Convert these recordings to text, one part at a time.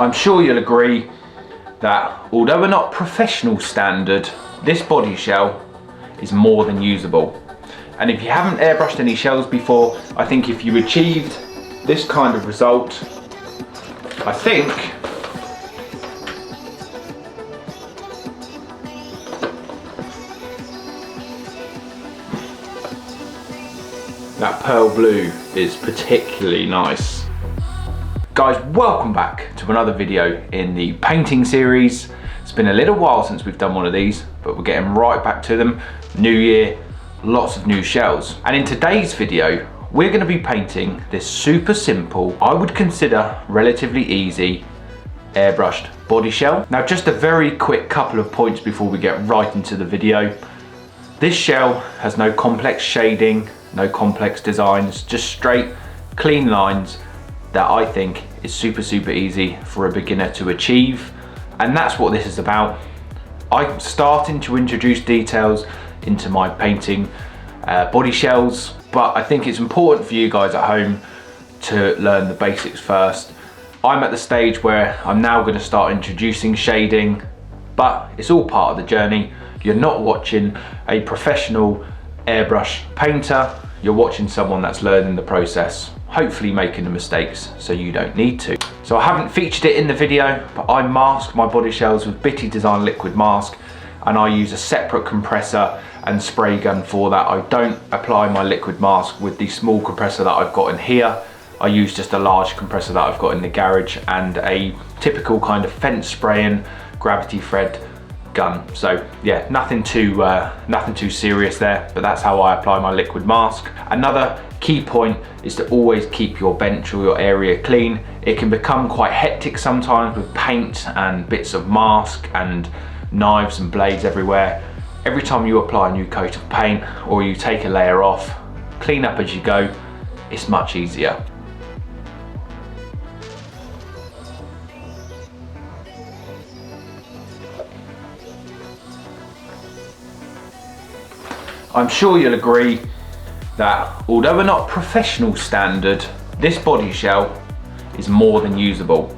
I'm sure you'll agree that although we're not professional standard, this body shell is more than usable. And if you haven't airbrushed any shells before, I think if you achieved this kind of result, I think that pearl blue is particularly nice. Guys, welcome back to another video in the painting series. It's been a little while since we've done one of these, but we're getting right back to them. New year, lots of new shells. And in today's video, we're going to be painting this super simple, I would consider relatively easy, airbrushed body shell. Now, just a very quick couple of points before we get right into the video. This shell has no complex shading, no complex designs, just straight, clean lines that I think is super easy for a beginner to achieve. And that's what this is about. I'm starting to introduce details into my painting body shells, but I think it's important for you guys at home to learn the basics first. I'm at the stage where I'm now going to start introducing shading, but it's all part of the journey. You're not watching a professional airbrush painter, you're watching someone that's learning the process, hopefully making the mistakes so you don't need to. So I haven't featured it in the video, but I mask my body shells with Bitty Design liquid mask, and I use a separate compressor and spray gun for that. I don't apply my liquid mask with the small compressor that I've got in here. I use just a large compressor that I've got in the garage and a typical kind of fence spraying gravity thread gun. So yeah, nothing too serious there, but that's how I apply my liquid mask. Another key point is to always keep your bench or your area clean. It can become quite hectic sometimes with paint and bits of mask and knives and blades everywhere. Every time you apply a new coat of paint or you take a layer off, clean up as you go, it's much easier. I'm sure you'll agree that although we're not professional standard, this body shell is more than usable.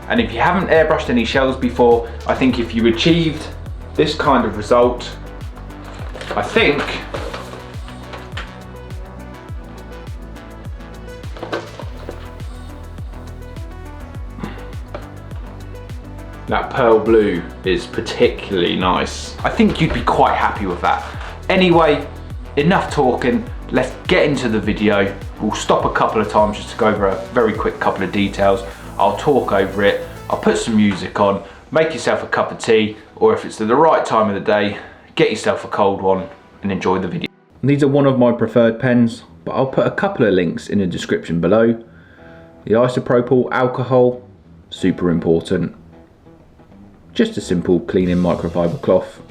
And if you haven't airbrushed any shells before, I think if you achieved this kind of result, I think that pearl blue is particularly nice. I think you'd be quite happy with that. Anyway, enough talking, let's get into the video. We'll stop a couple of times just to go over a very quick couple of details. I'll talk over it, I'll put some music on, make yourself a cup of tea, or if it's the right time of the day, get yourself a cold one and enjoy the video. These are one of my preferred pens, but I'll put a couple of links in the description below. The isopropyl alcohol, super important. Just a simple cleaning microfiber cloth,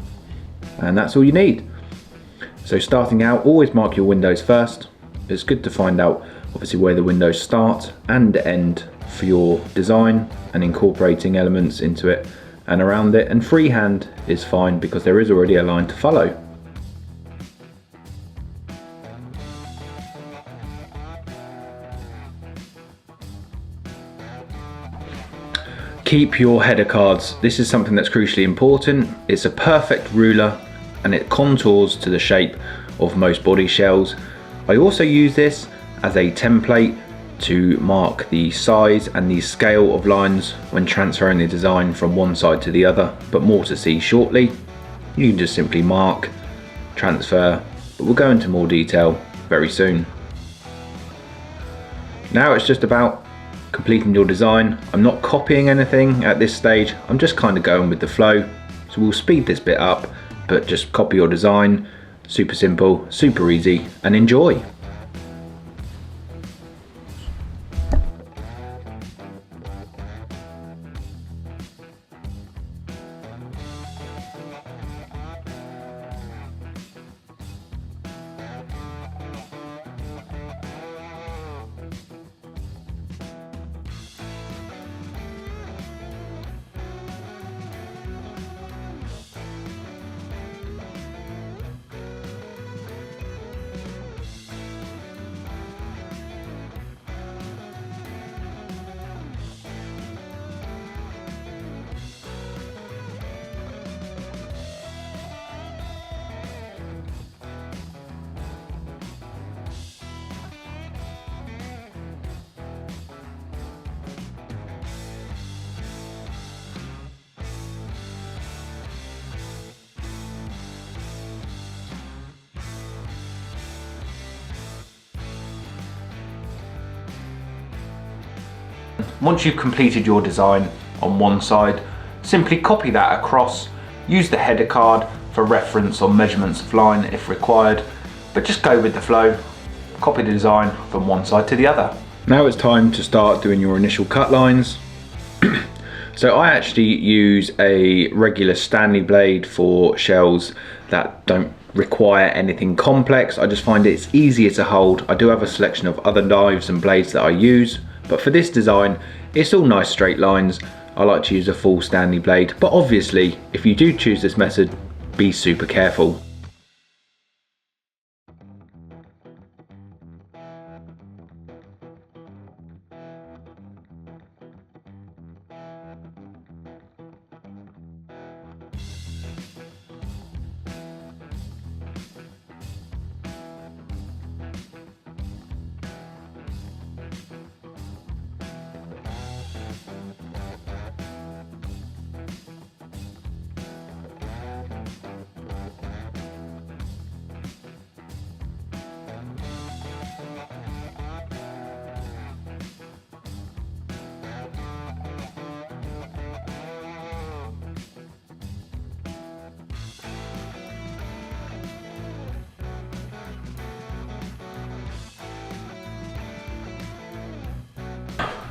and that's all you need. So starting out, always mark your windows first. It's good to find out obviously where the windows start and end for your design and incorporating elements into it and around it, and freehand is fine because there is already a line to follow. Keep your header cards. This is something that's crucially important. It's a perfect ruler and it contours to the shape of most body shells. I also use this as a template to mark the size and the scale of lines when transferring the design from one side to the other, but more to see shortly. You can just simply mark, transfer, but we'll go into more detail very soon. Now it's just about completing your design. I'm not copying anything at this stage, I'm just kind of going with the flow. So we'll speed this bit up, but just copy your design. Super simple, super easy, and enjoy. Once you've completed your design on one side, simply copy that across, use the header card for reference or measurements of line if required, but just go with the flow, copy the design from one side to the other. Now it's time to start doing your initial cut lines. So I actually use a regular Stanley blade for shells that don't require anything complex. I just find it's easier to hold. I do have a selection of other knives and blades that I use, but for this design, it's all nice straight lines. I like to use a full Stanley blade, but obviously, if you do choose this method, be super careful.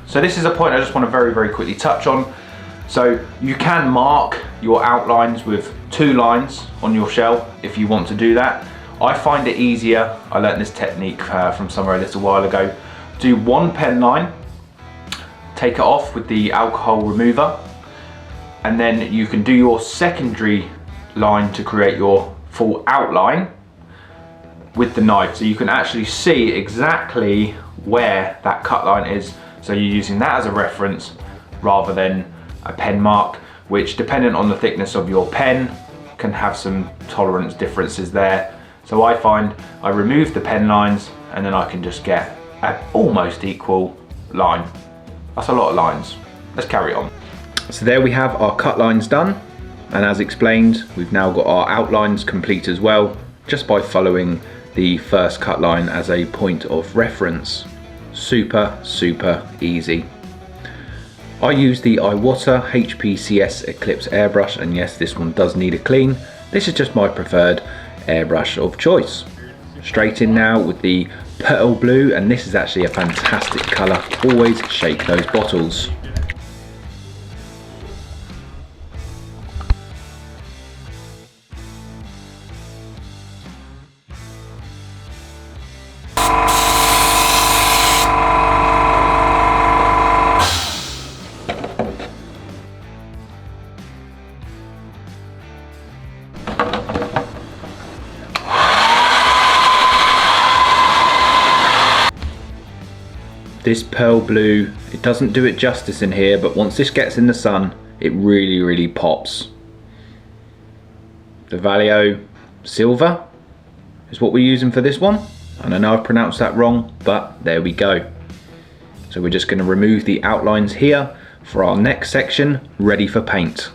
So this is a point I just want to very quickly touch on. So you can mark your outlines with 2 lines on your shell if you want to do that. I find it easier, I learned this technique from somewhere a little while ago. Do 1 pen line, take it off with the alcohol remover, and then you can do your secondary line to create your full outline with the knife. So you can actually see exactly where that cut line is. So you're using that as a reference rather than a pen mark, which depending on the thickness of your pen can have some tolerance differences there. So I find I remove the pen lines and then I can just get an almost equal line. That's a lot of lines. Let's carry on. So there we have our cut lines done. And as explained, we've now got our outlines complete as well, just by following the first cut line as a point of reference. Super easy. I use the Iwata HPCS Eclipse airbrush, and yes, this one does need a clean. This is just my preferred airbrush of choice. Straight in now with the pearl blue, and this is actually a fantastic colour. Always shake those bottles. This pearl blue, it doesn't do it justice in here, but once this gets in the sun, it really pops. The Vallejo Silver is what we're using for this one. And I know I've pronounced that wrong, but there we go. So we're just going to remove the outlines here for our next section, ready for paint.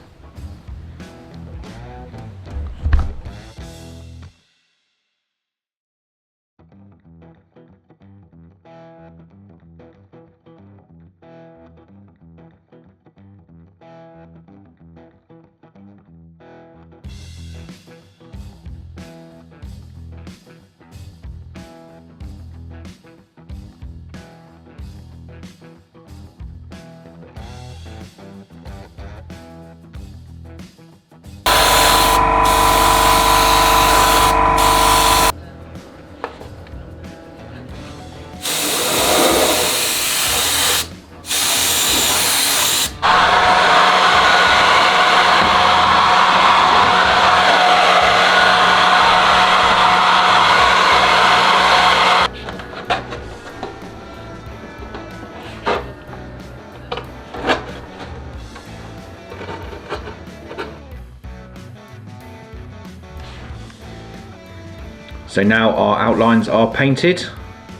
So now our outlines are painted.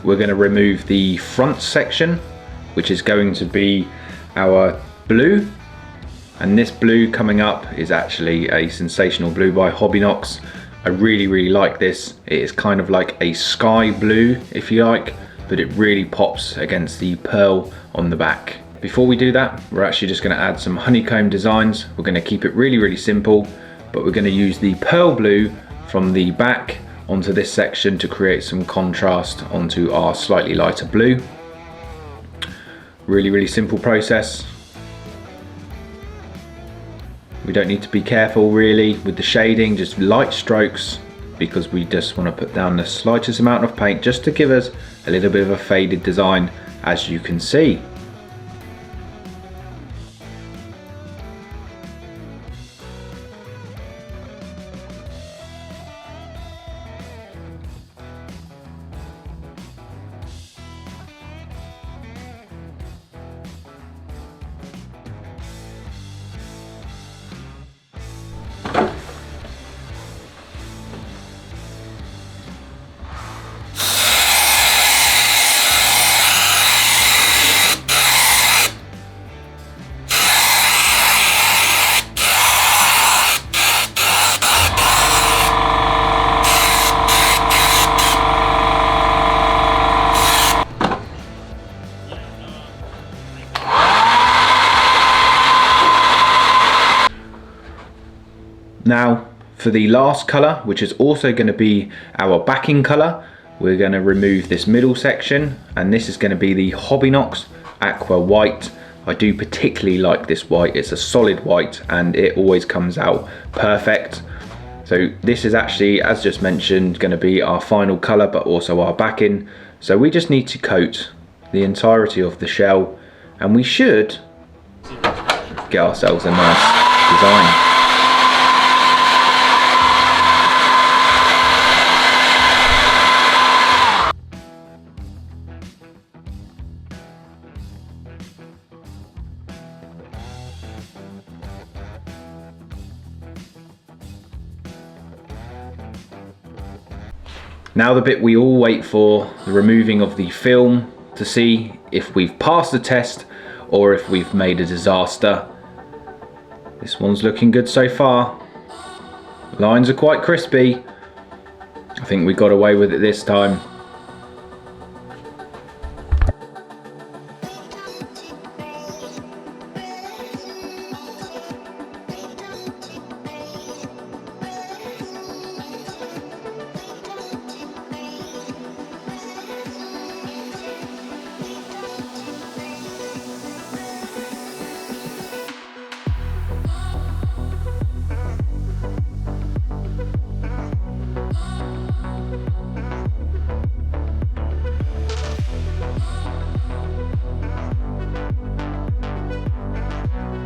We're going to remove the front section, which is going to be our blue. And this blue coming up is actually a sensational blue by Hobbynox. I really like this. It is kind of like a sky blue, if you like, but it really pops against the pearl on the back. Before we do that, we're actually just going to add some honeycomb designs. We're going to keep it really simple, but we're going to use the pearl blue from the back onto this section to create some contrast onto our slightly lighter blue. Really simple process. We don't need to be careful really with the shading, just light strokes, because we just want to put down the slightest amount of paint just to give us a little bit of a faded design, as you can see. Now for the last colour, which is also going to be our backing colour, we're going to remove this middle section, and this is going to be the Hobbynox Aqua White. I do particularly like this white. It's a solid white and it always comes out perfect. So this is actually, as just mentioned, going to be our final colour, but also our backing. So we just need to coat the entirety of the shell, and we should get ourselves a nice design. Now the bit we all wait for, the removing of the film, to see if we've passed the test or if we've made a disaster. This one's looking good so far. Lines are quite crispy. I think we got away with it this time.